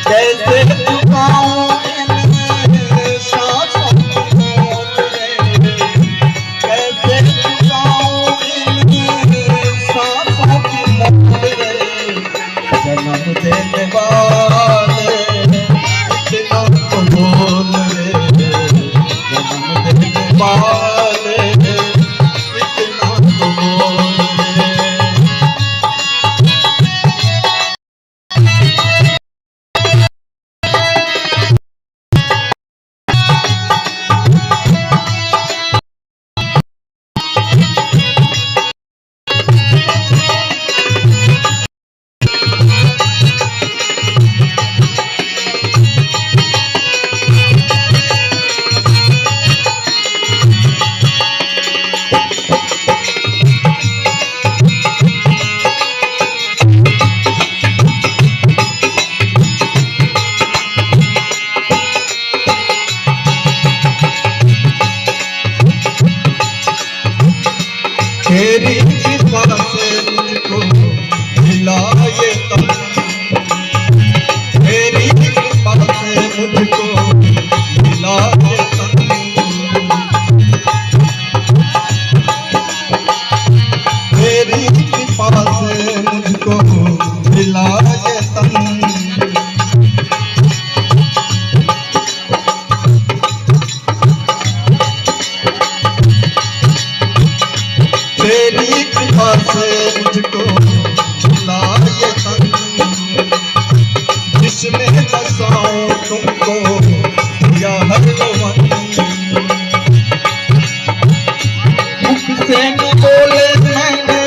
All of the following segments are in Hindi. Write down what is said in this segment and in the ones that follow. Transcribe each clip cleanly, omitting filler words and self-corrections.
कैसे चुकाऊं इन सांसों की मौत रे, कैसे चुकाऊं इन सांसों की मौत रे, जन्म देने वाले इतना तो बोल रे, जन्म देने वाले इतना तो बोल रे। तेरी कृपा से मुझको मिला ये तन, तेरी कृपा से मुझको मिला ये तन, तेरी कृपा से मुझको मिला ये तन, तेरी कृपा से मुझको मिला ये तन, जिसमें बसाऊं तुमको या हर वन, मुख से न बोले मैंने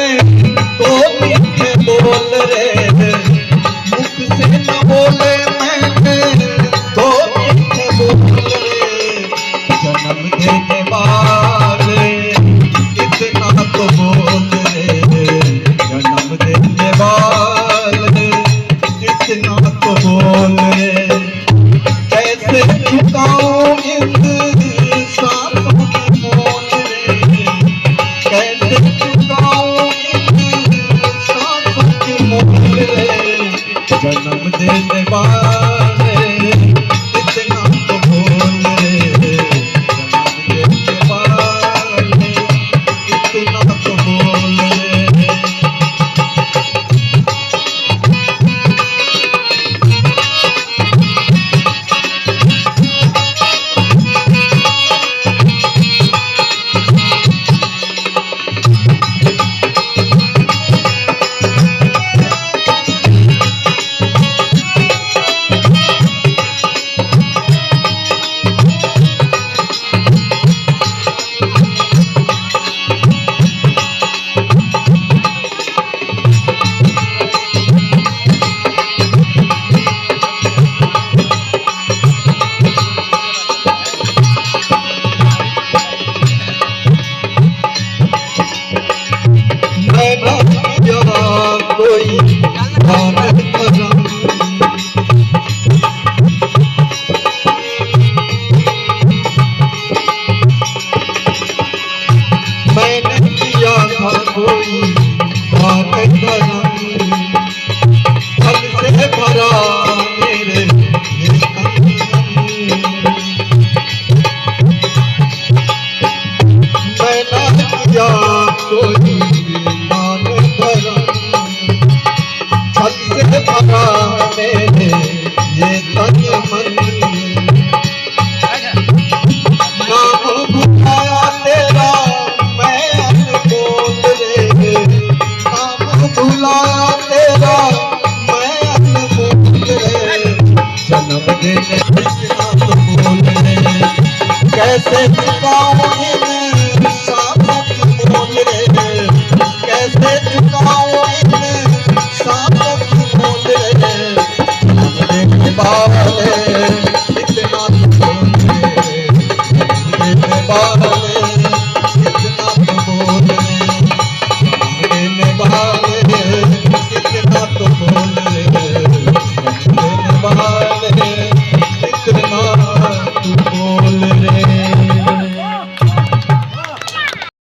तो मीठे बोल रे, मुख से न बोले मैंने तो मीठे बोल रे, जन्म देने वाले इतना तो बोल रे, जन्म देने वाले इतना तो बोल रे, कैसे चुकाऊं इन सांसों की मौत रे, कैसे चुकाऊं इन सांसों की मौत रे, जन्म देने वाले इतना तो बोल रे, जन्म देने वाले इतना तो बोल रे। कोई भारत करम, मैंने किया था कोई भारत करम,